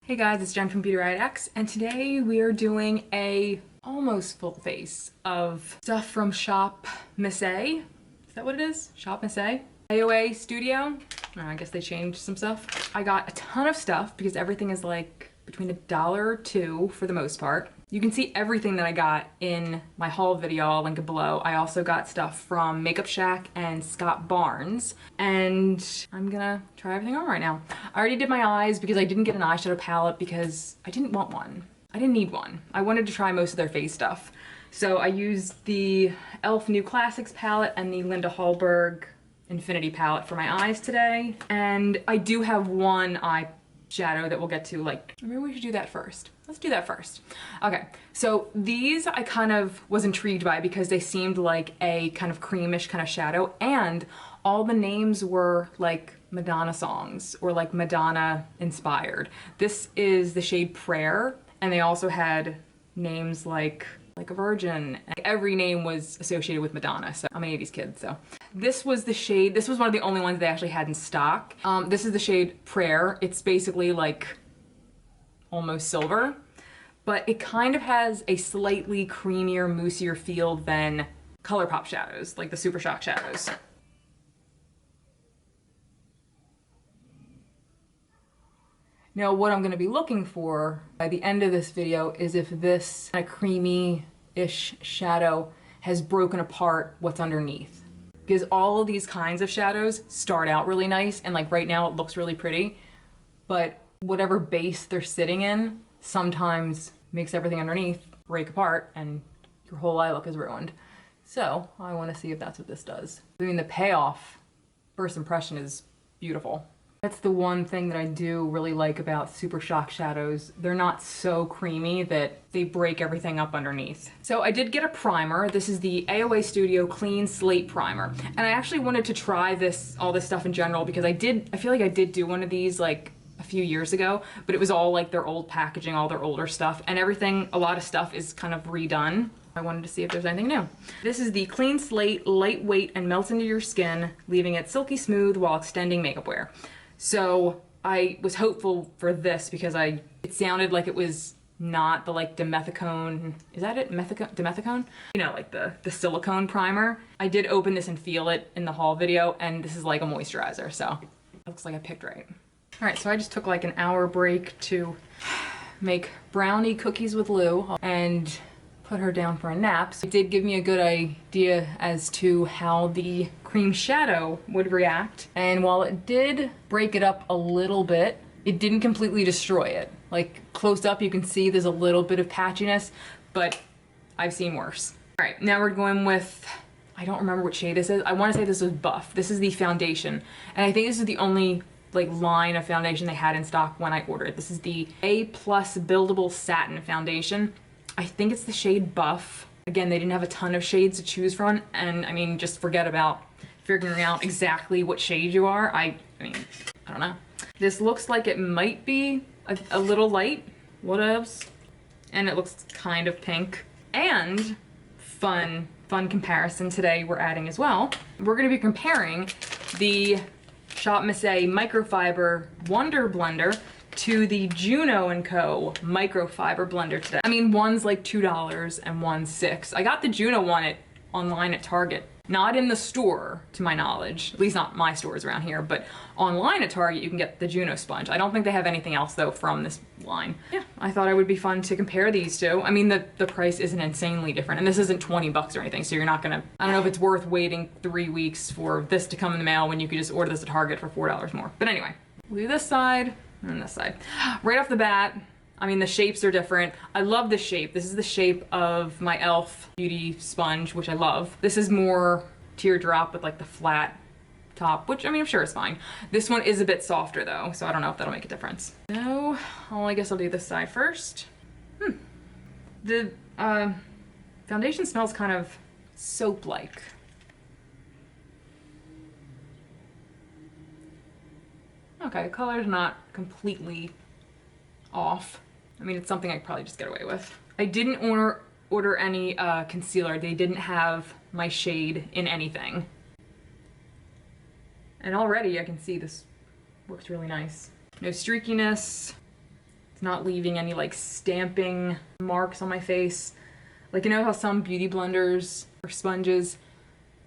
Hey guys, it's Jen from beautyriotx, and today we are doing a almost full face of stuff from ShopMissA. Is that what it is? ShopMissA? AOA Studio? Oh, I guess they changed some stuff. I got a ton of stuff because everything is like between $1 or $2 for the most part. You can see everything that I got in my haul video, I'll link it below. I also got stuff from Makeup Shack and Scott Barnes, and I'm gonna try everything on right now. I already did my eyes because I didn't get an eyeshadow palette because I didn't want one. I didn't need one. I wanted to try most of their face stuff. So I used the e.l.f. New Classics palette and the Linda Hallberg Infinity palette for my eyes today. And I do have one eye shadow that we'll get to, like, maybe we should do that first. Let's do that first. Okay, so these I kind of was intrigued by because they seemed like a kind of creamish kind of shadow, and all the names were like Madonna songs or like Madonna inspired. This is the shade Prayer, and they also had names like a virgin. Every name was associated with Madonna, so I'm an 80s kid, so. This was the shade, this was one of the only ones they actually had in stock. This is the shade Prayer. It's basically like almost silver, but it kind of has a slightly creamier, moussier feel than ColourPop shadows, like the Super Shock shadows. Now what I'm gonna be looking for by the end of this video is if this kind of creamy-ish shadow has broken apart what's underneath. Because all of these kinds of shadows start out really nice, and like right now it looks really pretty, but whatever base they're sitting in sometimes makes everything underneath break apart and your whole eye look is ruined. So I want to see if that's what this does. I mean, the payoff, first impression, is beautiful. That's the one thing that I do really like about Super Shock shadows. They're not so creamy that they break everything up underneath. So I did get a primer. This is the AOA Studio Clean Slate Primer. And I actually wanted to try all this stuff in general because I feel like I did do one of these like a few years ago, but it was all like their old packaging, all their older stuff, and everything, a lot of stuff is kind of redone. I wanted to see if there's anything new. This is the Clean Slate, lightweight and melts into your skin, leaving it silky smooth while extending makeup wear. So I was hopeful for this because it sounded like it was not the like dimethicone, is that it? Dimethicone? You know, like the silicone primer. I did open this and feel it in the haul video, and this is like a moisturizer, so it looks like I picked right. All right, so I just took like an hour break to make brownie cookies with Lou and put her down for a nap. So it did give me a good idea as to how the cream shadow would react. And while it did break it up a little bit, it didn't completely destroy it. Like close up, you can see there's a little bit of patchiness, but I've seen worse. All right, now we're going with, I don't remember what shade this is. I want to say this was Buff. This is the foundation. And I think this is the only like line of foundation they had in stock when I ordered. This is the A+ Buildable Satin Foundation. I think it's the shade Buff. Again, they didn't have a ton of shades to choose from, and I mean, just forget about figuring out exactly what shade you are. I mean, I don't know. This looks like it might be a little light, whatevs, and it looks kind of pink. And fun comparison today we're adding as well. We're gonna be comparing the ShopMissA Microfiber Wonder Blender to the Juno & Co. Microfiber Blender today. I mean, one's like $2 and one's $6. I got the Juno one online at Target. Not in the store, to my knowledge. At least not my stores around here, but online at Target you can get the Juno sponge. I don't think they have anything else though from this line. Yeah, I thought it would be fun to compare these two. I mean, the price isn't insanely different, and this isn't 20 bucks or anything, so you're not gonna, I don't know if it's worth waiting 3 weeks for this to come in the mail when you could just order this at Target for $4 more. But anyway, we'll do this side and this side. Right off the bat, I mean, the shapes are different. I love this shape. This is the shape of my e.l.f. beauty sponge, which I love. This is more teardrop with like the flat top, which I mean, I'm sure is fine. This one is a bit softer though, so I don't know if that'll make a difference. So, I guess I'll do this side first. The foundation smells kind of soap-like. Okay, the color's not completely off. I mean, it's something I could probably just get away with. I didn't order any concealer. They didn't have my shade in anything. And already I can see this works really nice. No streakiness. It's not leaving any like stamping marks on my face. Like, you know how some beauty blenders or sponges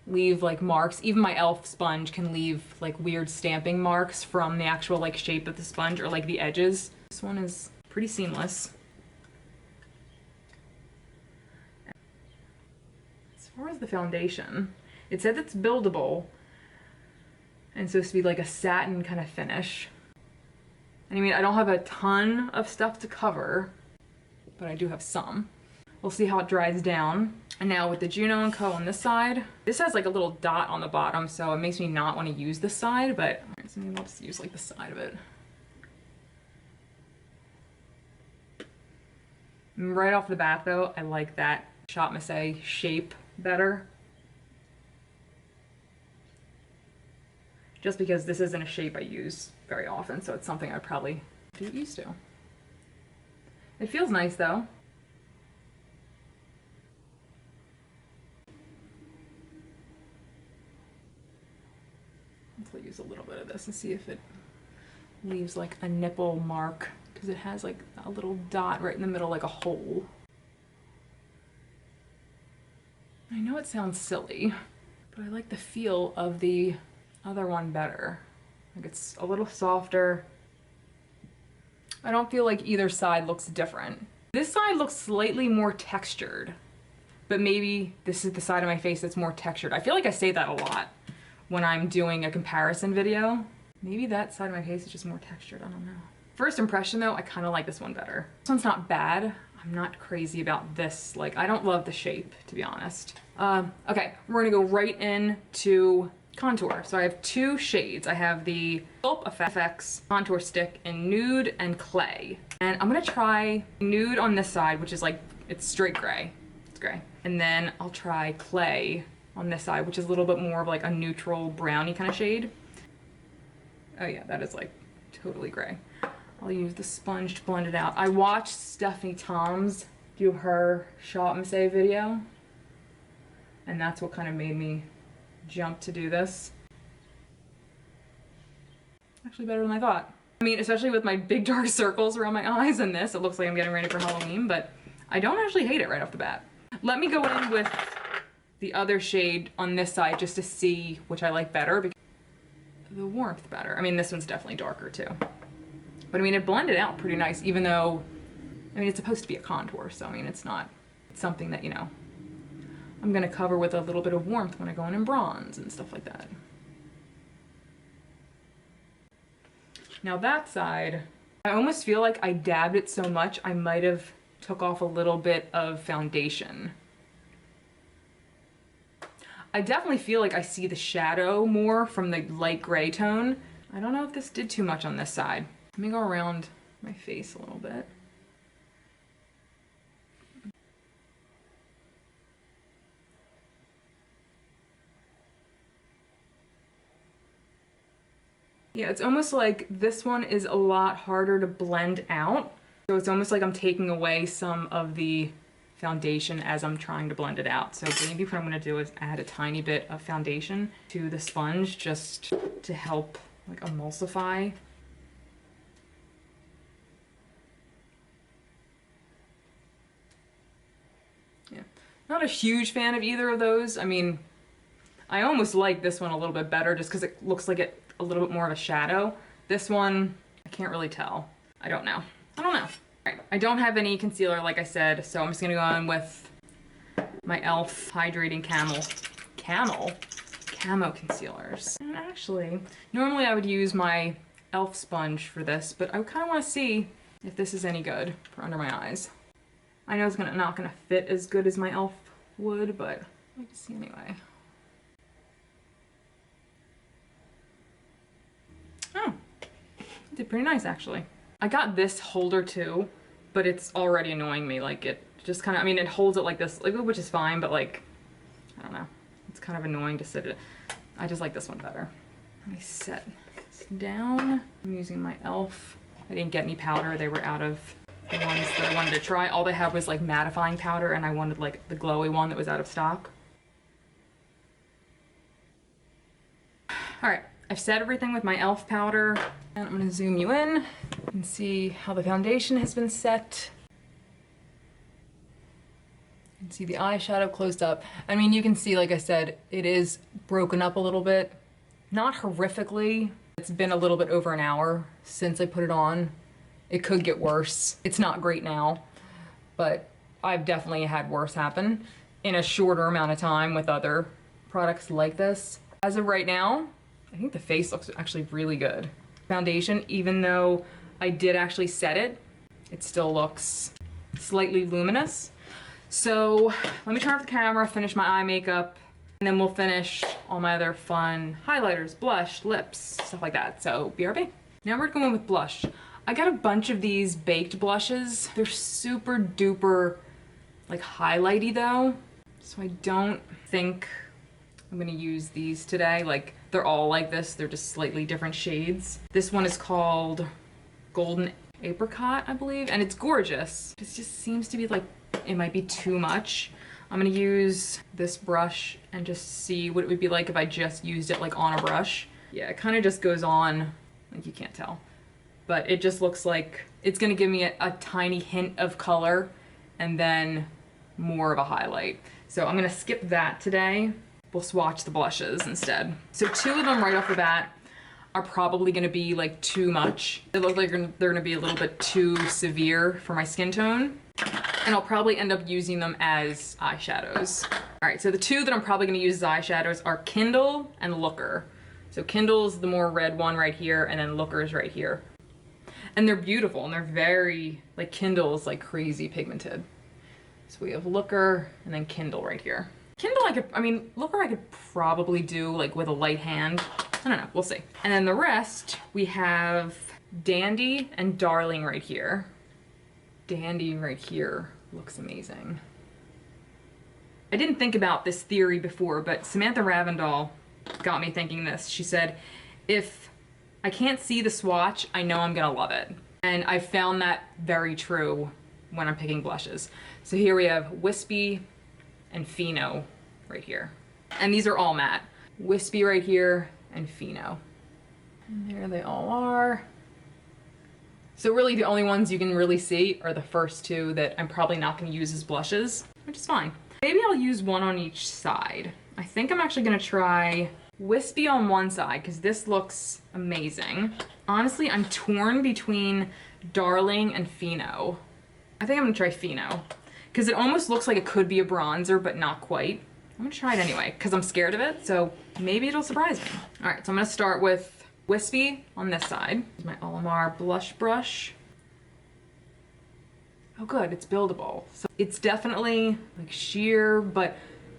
leave like marks? Even my e.l.f. sponge can leave like weird stamping marks from the actual like shape of the sponge or like the edges. This one is pretty seamless. As far as the foundation, it said it's buildable and supposed to be like a satin kind of finish. And I mean, I don't have a ton of stuff to cover, but I do have some. We'll see how it dries down. And now with the Juno & Co. on this side, this has like a little dot on the bottom, so it makes me not want to use this side, but so maybe I'll just use like the side of it. And right off the bat though, I like that ShopMissA shape better. Just because this isn't a shape I use very often, so it's something I'd probably get used to. It feels nice though. I'll use a little bit of this and see if it leaves like a nipple mark, because it has like a little dot right in the middle, like a hole. I know it sounds silly, but I like the feel of the other one better. Like it's a little softer. I don't feel like either side looks different. This side looks slightly more textured, but maybe this is the side of my face that's more textured. I feel like I say that a lot when I'm doing a comparison video. Maybe that side of my face is just more textured, I don't know. First impression though, I kind of like this one better. This one's not bad. I'm not crazy about this. Like, I don't love the shape, to be honest. Okay, we're gonna go right into contour. So I have two shades. I have the ShopMissA contour stick in nude and clay. And I'm gonna try nude on this side, which is like, it's straight gray. It's gray. And then I'll try clay on this side, which is a little bit more of like a neutral browny kind of shade. Oh yeah, that is like totally gray. I'll use the sponge to blend it out. I watched Stephanie Tom's do her ShopMissA video, and that's what kind of made me jump to do this. Actually better than I thought. I mean, especially with my big dark circles around my eyes and this, it looks like I'm getting ready for Halloween, but I don't actually hate it right off the bat. Let me go in with the other shade on this side just to see which I like better, because the warmth better. I mean, this one's definitely darker too. But I mean, it blended out pretty nice, even though, I mean, it's supposed to be a contour, so I mean, it's not something that, you know, I'm gonna cover with a little bit of warmth when I go in bronze and stuff like that. Now that side, I almost feel like I dabbed it so much, I might have took off a little bit of foundation. I definitely feel like I see the shadow more from the light gray tone. I don't know if this did too much on this side. Let me go around my face a little bit. Yeah, it's almost like this one is a lot harder to blend out. So it's almost like I'm taking away some of the foundation as I'm trying to blend it out. So maybe what I'm gonna do is add a tiny bit of foundation to the sponge just to help like emulsify. Yeah, not a huge fan of either of those. I mean, I almost like this one a little bit better just because it looks like it a little bit more of a shadow. This one, I can't really tell. I don't know. Alright, I don't have any concealer like I said, so I'm just gonna go in with my e.l.f. Hydrating Camo concealers. And actually, normally I would use my e.l.f. sponge for this, but I kind of want to see if this is any good for under my eyes. I know it's not gonna fit as good as my e.l.f. would, but I'd like to see anyway. Oh, it did pretty nice actually. I got this holder too, but it's already annoying me. Like it just kind of, I mean, it holds it like this, which is fine, but like, I don't know. It's kind of annoying to sit it. I just like this one better. Let me set this down. I'm using my e.l.f. I didn't get any powder. They were out of the ones that I wanted to try. All they had was like mattifying powder, and I wanted like the glowy one that was out of stock. All right, I've set everything with my e.l.f. powder, and I'm gonna zoom you in and see how the foundation has been set. You can see the eyeshadow closed up. I mean, you can see, like I said, it is broken up a little bit. Not horrifically. It's been a little bit over an hour since I put it on. It could get worse. It's not great now, but I've definitely had worse happen in a shorter amount of time with other products like this. As of right now, I think the face looks actually really good. Foundation, even though I did actually set it, it still looks slightly luminous. So let me turn off the camera, finish my eye makeup, and then we'll finish all my other fun highlighters, blush, lips, stuff like that. So BRB. Now we're going with blush. I got a bunch of these baked blushes. They're super duper like highlighty though. So I don't think I'm gonna use these today. Like they're all like this, they're just slightly different shades. This one is called Golden Apricot, I believe, and it's gorgeous. It just seems to be like, it might be too much. I'm gonna use this brush and just see what it would be like if I just used it like on a brush. Yeah, it kind of just goes on, like you can't tell, but it just looks like it's gonna give me a tiny hint of color and then more of a highlight. So I'm gonna skip that today. We'll swatch the blushes instead. So two of them right off the bat are probably gonna be like too much. They look like they're gonna be a little bit too severe for my skin tone. And I'll probably end up using them as eyeshadows. All right, so the two that I'm probably gonna use as eyeshadows are Kindle and Looker. So Kindle's the more red one right here, and then Looker's right here. And they're beautiful, and they're very, like Kindle's like crazy pigmented. So we have Looker and then Kindle right here. Kindle Looker I could probably do like with a light hand. I don't know, we'll see. And then the rest, we have Dandy and Darling right here. Dandy right here looks amazing. I didn't think about this theory before, but Samantha Ravndal got me thinking this. She said, if I can't see the swatch, I know I'm gonna love it. And I found that very true when I'm picking blushes. So here we have Wispy and Pheno right here. And these are all matte. Wispy right here and Pheno. And there they all are. So really the only ones you can really see are the first two that I'm probably not gonna use as blushes, which is fine. Maybe I'll use one on each side. I think I'm actually gonna try Wispy on one side because this looks amazing. Honestly, I'm torn between Darling and Pheno. I think I'm gonna try Pheno because it almost looks like it could be a bronzer, but not quite. I'm gonna try it anyway because I'm scared of it, so maybe it'll surprise me. All right, so I'm gonna start with Wispy on this side. Here's my Olimar blush brush. Oh good, it's buildable. So it's definitely like sheer, but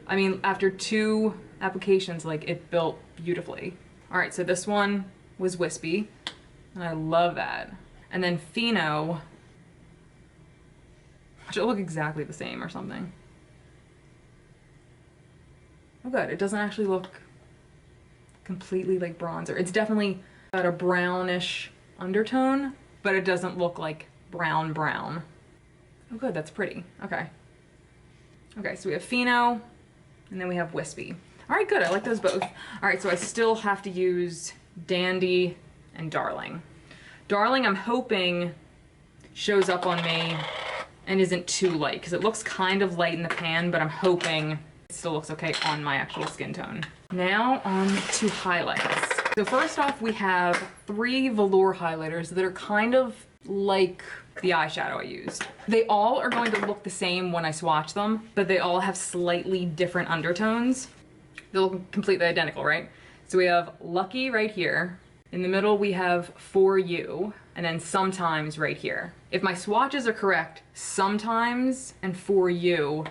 I mean, after two applications, like it built beautifully. All right, so this one was Wispy, and I love that. And then Pheno, which will look exactly the same or something. Oh good, it doesn't actually look completely like bronzer. It's definitely got a brownish undertone, but it doesn't look like brown. Oh good, that's pretty. Okay. Okay, so we have Pheno, and then we have Wispy. All right, good, I like those both. All right, so I still have to use Dandy and Darling. Darling, I'm hoping shows up on me and isn't too light, because it looks kind of light in the pan, but I'm hoping it still looks okay on my actual skin tone. Now on to highlights. So first off, we have 3 velour highlighters that are kind of like the eyeshadow I used. They all are going to look the same when I swatch them, but they all have slightly different undertones. They look completely identical, right? So we have Lucky right here. In the middle, we have For You, and then Sometimes right here. If my swatches are correct, Sometimes and For You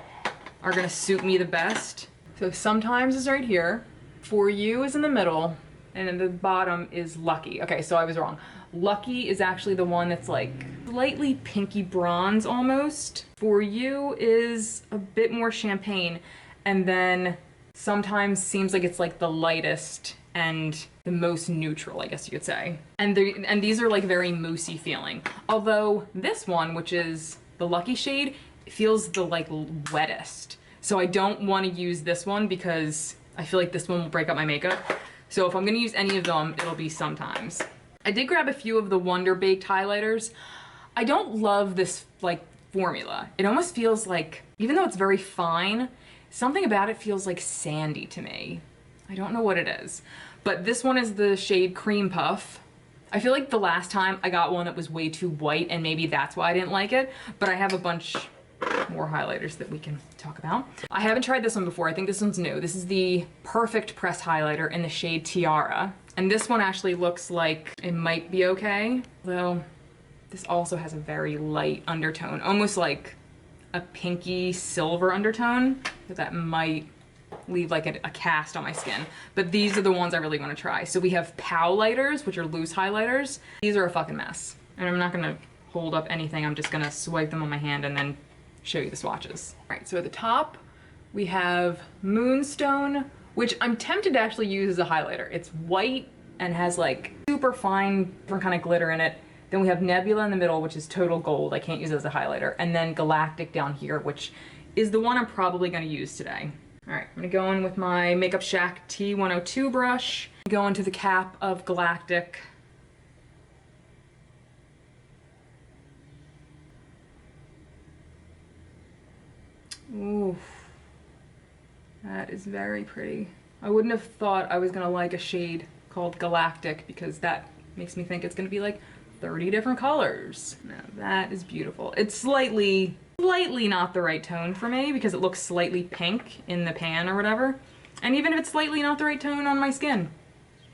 are gonna suit me the best. So Sometimes is right here, For You is in the middle, and then the bottom is Lucky. Okay, so I was wrong. Lucky is actually the one that's like slightly pinky bronze almost. For You is a bit more champagne, and then Sometimes seems like it's like the lightest and the most neutral, I guess you could say. And these are like very moussey feeling. Although this one, which is the Lucky shade, feels the like wettest. So I don't want to use this one because I feel like this one will break up my makeup. So if I'm gonna use any of them, it'll be sometimes. I did grab a few of the Wonder Baked highlighters. I don't love this like formula. It almost feels like, even though it's very fine, something about it feels like sandy to me. I don't know what it is. But this one is the shade Cream Puff. I feel like the last time I got one that was way too white, and maybe that's why I didn't like it, but I have a bunch more highlighters that we can talk about. I haven't tried this one before. I think this one's new. This is the Perfect Press highlighter in the shade Tiara. And this one actually looks like it might be okay, though this also has a very light undertone, almost like a pinky silver undertone that might leave like a cast on my skin. But these are the ones I really want to try. So we have Pow lighters, which are loose highlighters. These are a fucking mess. And I'm not gonna hold up anything. I'm just gonna swipe them on my hand and then show you the swatches. All right, so at the top, we have Moonstone, which I'm tempted to actually use as a highlighter. It's white and has like super fine, different kind of glitter in it. Then we have Nebula in the middle, which is total gold. I can't use it as a highlighter. And then Galactic down here, which is the one I'm probably gonna use today. All right, I'm gonna go in with my Makeup Shack T102 brush, go into the cap of Galactic. Ooh, that is very pretty. I wouldn't have thought I was gonna like a shade called Galactic because that makes me think it's gonna be like 30 different colors. Now that is beautiful. It's slightly not the right tone for me because it looks slightly pink in the pan or whatever. And even if it's slightly not the right tone on my skin,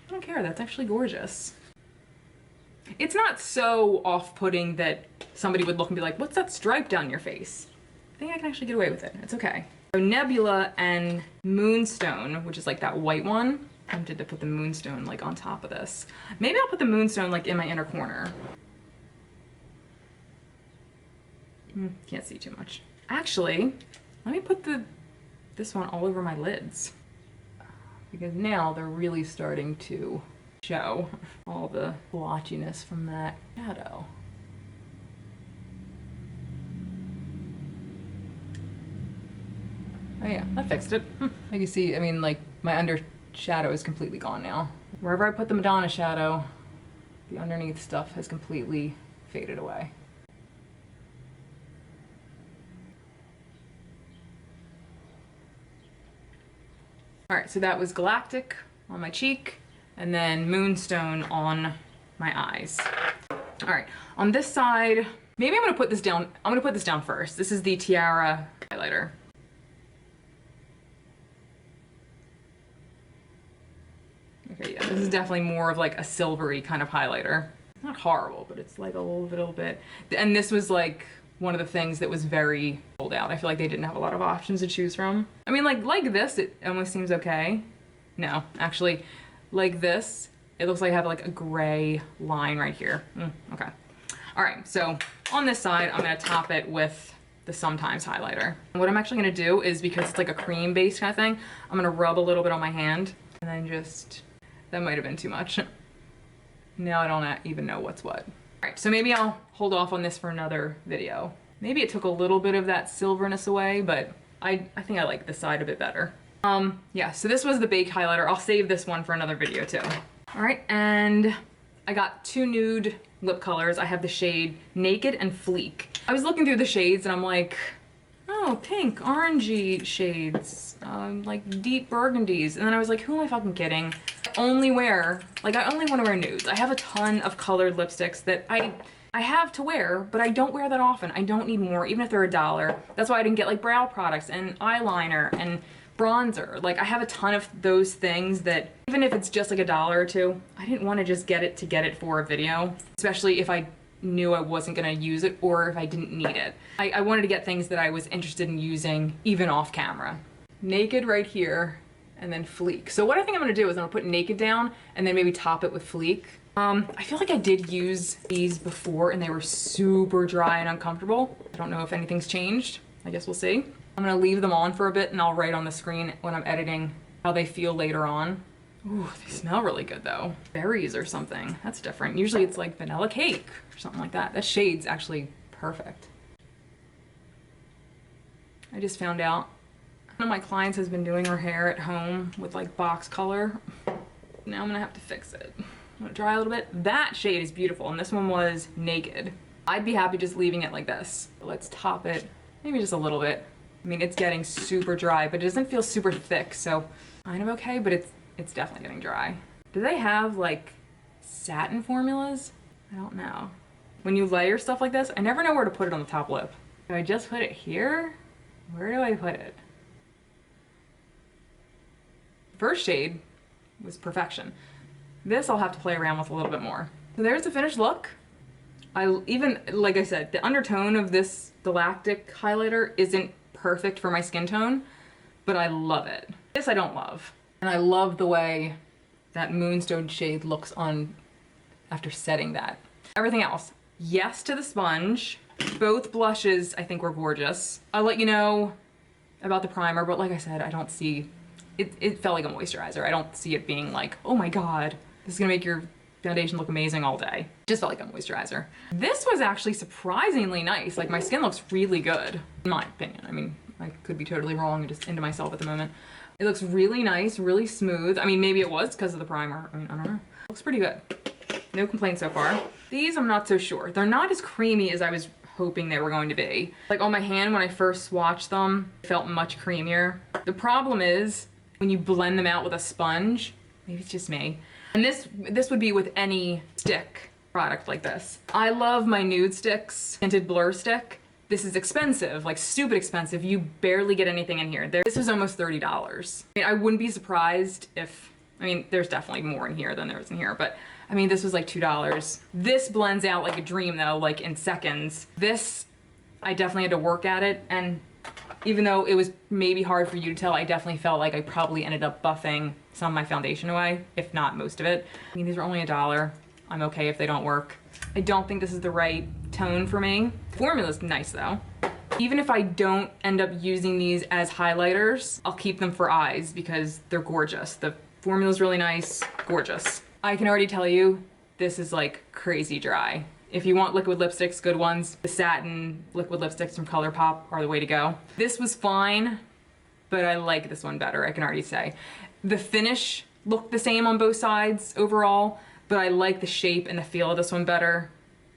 I don't care, that's actually gorgeous. It's not so off-putting that somebody would look and be like, what's that stripe down your face? I think I can actually get away with it. It's okay. So Nebula and Moonstone, which is like that white one. I'm tempted to put the Moonstone like on top of this. Maybe I'll put the Moonstone like in my inner corner. Can't see too much. Actually, let me put this one all over my lids. Because now they're really starting to show all the blotchiness from that shadow. Oh yeah, that fixed it. Like you see, I mean, like my under shadow is completely gone now. Wherever I put the Madonna shadow, the underneath stuff has completely faded away. All right, so that was Galactic on my cheek and then Moonstone on my eyes. All right, on this side, maybe I'm gonna put this down. I'm gonna put this down first. This is the Tiara highlighter. Okay, yeah, this is definitely more of like a silvery kind of highlighter. Not horrible, but it's like a little bit. And this was like one of the things that was very sold out. I feel like they didn't have a lot of options to choose from. I mean, like this, it almost seems okay. No, actually, like this, it looks like I have like a gray line right here. Okay. All right, so on this side, I'm gonna top it with the Sometimes highlighter. And what I'm actually gonna do is, because it's like a cream-based kind of thing, I'm gonna rub a little bit on my hand and then just, that might have been too much. Now I don't even know what's what. All right, so maybe I'll hold off on this for another video. Maybe it took a little bit of that silverness away, but I think I like this side a bit better. Yeah, so this was the baked highlighter. I'll save this one for another video too. All right, and I got two nude lip colors. I have the shade Naked and Fleek. I was looking through the shades and I'm like, oh, pink, orangey shades, like deep burgundies. And then I was like, who am I fucking kidding? I only want to wear nudes. I have a ton of colored lipsticks that I have to wear, but I don't wear that often. I don't need more, even if they're $1. That's why I didn't get like brow products and eyeliner and bronzer. Like I have a ton of those things that even if it's just like $1 or $2, I didn't want to just get it for a video, especially if I knew I wasn't gonna use it or if I didn't need it. I wanted to get things that I was interested in using even off camera. Naked right here, and then Fleek. So what I think I'm gonna do is I'm gonna put Naked down and then maybe top it with Fleek. I feel like I did use these before and they were super dry and uncomfortable. I don't know if anything's changed. I guess we'll see. I'm gonna leave them on for a bit and I'll write on the screen when I'm editing how they feel later on. Ooh, they smell really good though. Berries or something, that's different. Usually it's like vanilla cake or something like that. That shade's actually perfect. I just found out one of my clients has been doing her hair at home with like box color. Now I'm gonna have to fix it. I'm gonna dry a little bit. That shade is beautiful, and this one was Naked. I'd be happy just leaving it like this. Let's top it, maybe just a little bit. I mean, it's getting super dry, but it doesn't feel super thick, so kind of okay, but it's definitely getting dry. Do they have like satin formulas? I don't know. When you layer stuff like this, I never know where to put it on the top lip. Do I just put it here? Where do I put it? First shade was perfection. This I'll have to play around with a little bit more. So there's the finished look. Like I said, the undertone of this galactic highlighter isn't perfect for my skin tone, but I love it. This I don't love. And I love the way that Moonstone shade looks on after setting that. Everything else, yes to the sponge. Both blushes I think were gorgeous. I'll let you know about the primer, but like I said, I don't see, it felt like a moisturizer. I don't see it being like, oh my God, this is gonna make your foundation look amazing all day. It just felt like a moisturizer. This was actually surprisingly nice. Like my skin looks really good, in my opinion. I mean, I could be totally wrong and just into myself at the moment. It looks really nice, really smooth. I mean, maybe it was because of the primer. I mean, I don't know. Looks pretty good. No complaints so far. These I'm not so sure. They're not as creamy as I was hoping they were going to be. Like on my hand when I first swatched them, it felt much creamier. The problem is when you blend them out with a sponge, maybe it's just me, and this would be with any stick product like this. I love my nude sticks, tinted blur stick. This is expensive, like stupid expensive. You barely get anything in here. This was almost $30. I mean, I wouldn't be surprised if, I mean, there's definitely more in here than there is in here, but I mean, this was like $2. This blends out like a dream though, like in seconds. This, I definitely had to work at it, and even though it was maybe hard for you to tell, I definitely felt like I probably ended up buffing some of my foundation away, if not most of it. I mean, these are only $1. I'm okay if they don't work. I don't think this is the right tone for me. The formula's nice though. Even if I don't end up using these as highlighters, I'll keep them for eyes because they're gorgeous. The formula's really nice, gorgeous. I can already tell you, this is like crazy dry. If you want liquid lipsticks, good ones, the satin liquid lipsticks from ColourPop are the way to go. This was fine, but I like this one better, I can already say. The finish looked the same on both sides overall, but I like the shape and the feel of this one better.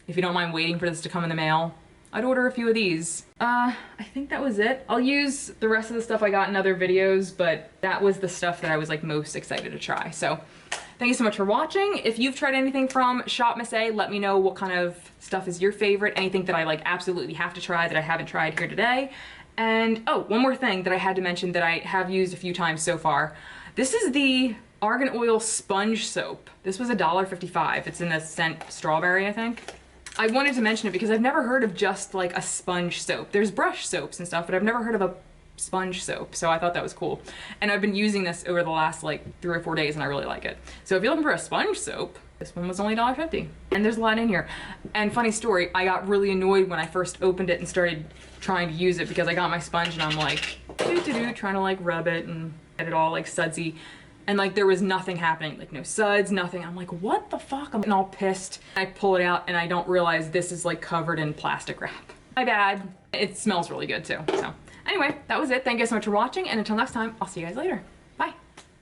If you don't mind waiting for this to come in the mail, I'd order a few of these. I think that was it. I'll use the rest of the stuff I got in other videos, but that was the stuff that I was like most excited to try. So thank you so much for watching. If you've tried anything from ShopMissA, let me know what kind of stuff is your favorite, anything that I like absolutely have to try that I haven't tried here today. And oh, one more thing that I had to mention that I have used a few times so far. This is the Argan Oil Sponge Soap. This was $1.55. It's in the scent Strawberry, I think. I wanted to mention it because I've never heard of just like a sponge soap. There's brush soaps and stuff, but I've never heard of a sponge soap, so I thought that was cool. And I've been using this over the last like 3 or 4 days and I really like it. So if you're looking for a sponge soap, this one was only $1.50. And there's a lot in here. And funny story, I got really annoyed when I first opened it and started trying to use it because I got my sponge and I'm like, trying to like rub it and get it all like sudsy. And like there was nothing happening, like no suds, nothing. I'm like, what the fuck? I'm all pissed. I pull it out and I don't realize this is like covered in plastic wrap. My bad. It smells really good too, so. Anyway, that was it. Thank you so much for watching, and until next time, I'll see you guys later.